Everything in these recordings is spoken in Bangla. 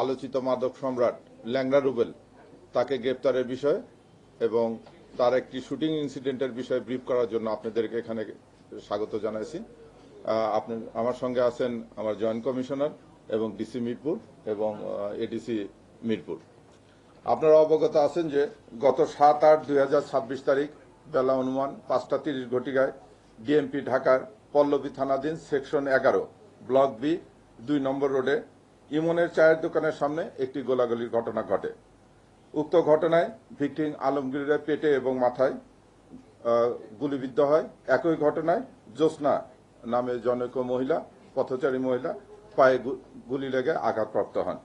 আলোচিত মাদক সম্রাট ল্যাংড়া রুবেল তাকে গ্রেপ্তারের বিষয়ে এবং তার একটি শুটিং ইনসিডেন্টের বিষয়ে ব্রিফ করার জন্য আপনাদেরকে এখানে স্বাগত জানাইছি। আপনি আমার সঙ্গে আছেন আমার জয়েন্ট কমিশনার এবং ডিসি মিরপুর এবং এডিসি মিরপুর। আপনারা অবগত আছেন যে গত 7-8-2026 তারিখ বেলা অনুমান 5:30 ঘটিকায় ডিএমপি ঢাকার পল্লবী থানাধীন সেকশন 11 ব্লক বি 2 নম্বর রোডে ইমনের চায়ের দোকানের সামনে একটি গোলাগুলির ঘটনা ঘটে। উক্ত ঘটনায় ভিকটিম আলমগীরের পেটে এবং মাথায় গুলিবিদ্ধ হয়। একই ঘটনায় জ্যোৎস্না নামে জনৈক মহিলা, পথচারী মহিলা পায়ে গুলি লেগে আঘাতপ্রাপ্ত হন।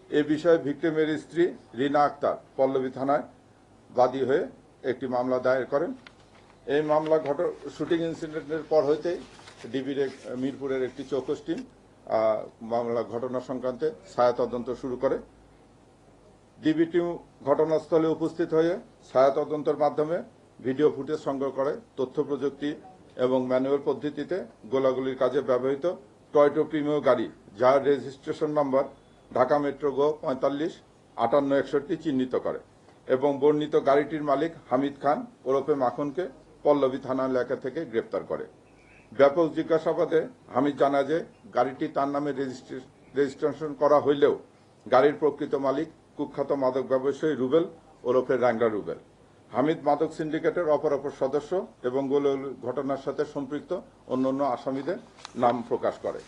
এ বিষয়ে ভিকটিমের স্ত্রী রিনা আক্তার পল্লবী থানায় বাদী হয়ে একটি মামলা দায়ের করেন। এই মামলা শুটিং ইনসিডেন্টের পর হইতে ডিবির মিরপুরের একটি চৌকস টিম মামলা ঘটনা সংক্রান্তে ছায়া তদন্ত শুরু করে। ডিবি টিম ঘটনাস্থলে উপস্থিত হয়ে ছায়া তদন্তের মাধ্যমে ভিডিও ফুটেজ সংগ্রহ করে তথ্য প্রযুক্তি এবং ম্যানুয়াল পদ্ধতিতে গোলাগুলির কাজে ব্যবহৃত টয়োটা প্রিমিও গাড়ি, যার রেজিস্ট্রেশন নম্বর ঢাকা মেট্রো গো 45-5861 চিহ্নিত করে এবং বর্ণিত গাড়িটির মালিক হামিদ খান ওরফে মাখনকে পল্লবী থানা এলাকা থেকে গ্রেপ্তার করে। ব্যাপক জিজ্ঞাসাবাদে হামিদ জানায় যে গাড়িটি তার নামে রেজিস্ট্রেশন করা হইলেও গাড়ির প্রকৃত মালিক কুখ্যাত মাদক ব্যবসায়ী রুবেল ওরফে ল্যাংড়া রুবেল। হামিদ মাদক সিন্ডিকেটের অপর সদস্য এবং ঘটনার সাথে সম্পৃক্ত অন্যান্য আসামিদের নাম প্রকাশ করে।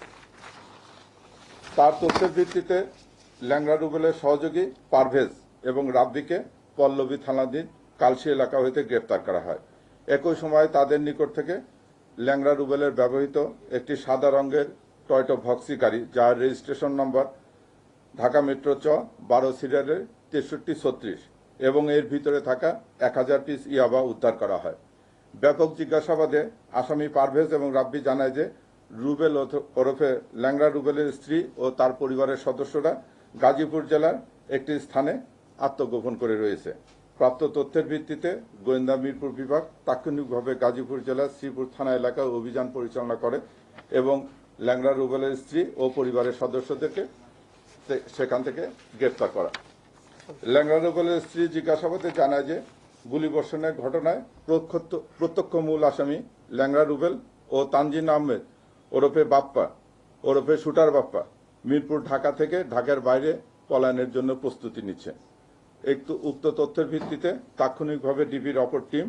তার তথ্যের ভিত্তিতে ল্যাংড়া রুবেলের সহযোগী পারভেজ এবং রাব্বিকে পল্লবী থানাধীন কালশি এলাকা হইতে গ্রেপ্তার করা হয়। একই সময় তাদের নিকট থেকে ল্যাংড়া রুবেলের ব্যবহৃত একটি সাদা রঙের টয়োটা ভক্সি গাড়ি, যার রেজিস্ট্রেশন নম্বর ঢাকা মেট্রো 12 সিরিয়ালের 6336 এবং এর ভিতরে থাকা 1000 পিস ইয়াবা উদ্ধার করা হয়। ব্যাপক জিজ্ঞাসাবাদে আসামি পারভেজ এবং রাব্বি জানায় যে রুবেল ওরফে ল্যাংড়া রুবেলের স্ত্রী ও তার পরিবারের সদস্যরা গাজীপুর জেলার একটি স্থানে আত্মগোপন করে রয়েছে। প্রাপ্ত তথ্যের ভিত্তিতে গোয়েন্দা মিরপুর বিভাগ তাৎক্ষণিকভাবে গাজীপুর জেলার শ্রীপুর থানা এলাকায় অভিযান পরিচালনা করে এবং ল্যাংড়া রুবেলের স্ত্রী ও পরিবারের সদস্যদেরকে সেখান থেকে গ্রেপ্তার করা। ল্যাংড়া রুবেলের স্ত্রী জিজ্ঞাসাবাদে জানায় যে গুলিবর্ষণের ঘটনায় প্রত্যক্ষ মূল আসামি ল্যাংড়া রুবেল ও তানজিন আহমেদ ওরফে বাপ্পা ওরফে শুটার বাপ্পা মিরপুর ঢাকা থেকে ঢাকার বাইরে পলায়নের জন্য প্রস্তুতি নিচ্ছে। উক্ত তথ্যের ভিত্তিতে তাৎক্ষণিকভাবে ডিবির অপর টিম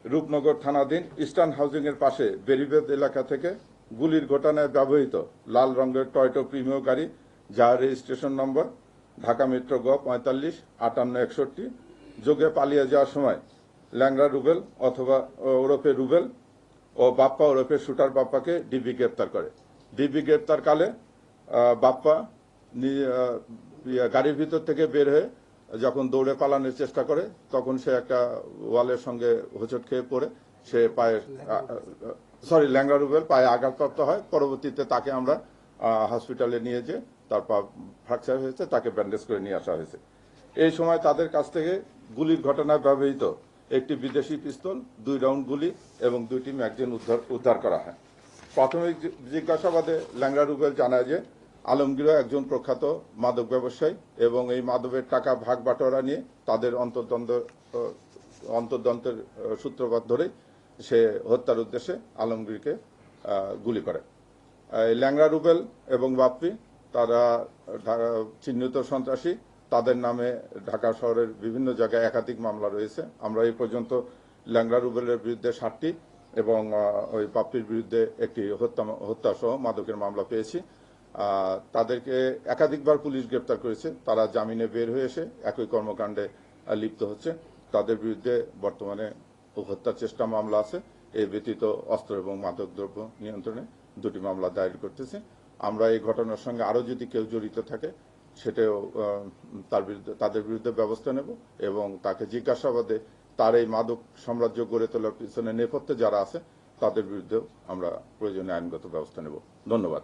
রূপনগর থানাধীন ইস্টার্ন হাউজিং এর পাশে বেরিবেদ এলাকা থেকে গুলির ঘটনায় ব্যবহৃত লাল রঙের টয়োটা প্রিমিও গাড়ি, যার রেজিস্ট্রেশন নম্বর ঢাকা মেট্রো গ 45-5861 যোগে পালিয়ে যাওয়ার সময় ল্যাংড়া রুবেল অথবা ওরফে রুবেল ও বাপ্পা ওরফে শুটার বাপ্পাকে ডিবি গ্রেপ্তার করে। ডিবি গ্রেপ্তারকালে বাপ্পা গাড়ির ভিতর থেকে বের হয়ে যখন দৌড়ে পালানোর চেষ্টা করে তখন সে একটা ওয়ালের সঙ্গে হোঁচট খেয়ে পড়ে সে ল্যাংড়া রুবেল পায়ে আঘাতপ্রাপ্ত হয়। পরবর্তীতে তাকে আমরা হসপিটালে নিয়ে যে তার পা ফ্র্যাকচার হয়েছে, তাকে ব্যান্ডেজ করে নিয়ে আসা হয়েছে। এই সময় তাদের কাছ থেকে গুলির ঘটনায় ব্যবহৃত একটি বিদেশি পিস্তল, 2 রাউন্ড গুলি এবং 2টি ম্যাগাজিন উদ্ধার করা হয়। প্রাথমিক জিজ্ঞাসাবাদে ল্যাংড়া রুবেল জানায় যে আলমগীর একজন প্রখ্যাত মাদক ব্যবসায়ী এবং এই মাদকের টাকা ভাগ বাটোয়ারা নিয়ে তাদের অন্তর্দ্বন্দ্বের সূত্রপাত ধরেই সে হত্যার উদ্দেশ্যে আলমগীরকে গুলি করে। ল্যাংড়া রুবেল এবং বাপ্পি তারা চিহ্নিত সন্ত্রাসী, তাদের নামে ঢাকা শহরের বিভিন্ন জায়গায় একাধিক মামলা রয়েছে। আমরা এই পর্যন্ত ল্যাংড়া রুবেলের বিরুদ্ধে 7টি এবং ওই বাপ্পির বিরুদ্ধে একটি হত্যা সহ মাদকের মামলা পেয়েছি। তাদেরকে একাধিকবার পুলিশ গ্রেপ্তার করেছে। তারা জামিনে বের হয়ে এসে একই কর্মকাণ্ডে লিপ্ত হচ্ছে। তাদের বিরুদ্ধে বর্তমানে হত্যার চেষ্টা মামলা আছে। এই ব্যতীত অস্ত্র এবং মাদক দ্রব্য নিয়ন্ত্রণে 2টি মামলা দায়ের করতেছে। আমরা এই ঘটনার সঙ্গে আরও যদি কেউ জড়িত থাকে সেটাও তাদের বিরুদ্ধে ব্যবস্থা নেব এবং তাকে জিজ্ঞাসাবাদে তার এই মাদক সাম্রাজ্য গড়ে তোলার পিছনে নেপথ্যে যারা আছে তাদের বিরুদ্ধেও আমরা প্রয়োজনীয় আইনগত ব্যবস্থা নেব। ধন্যবাদ।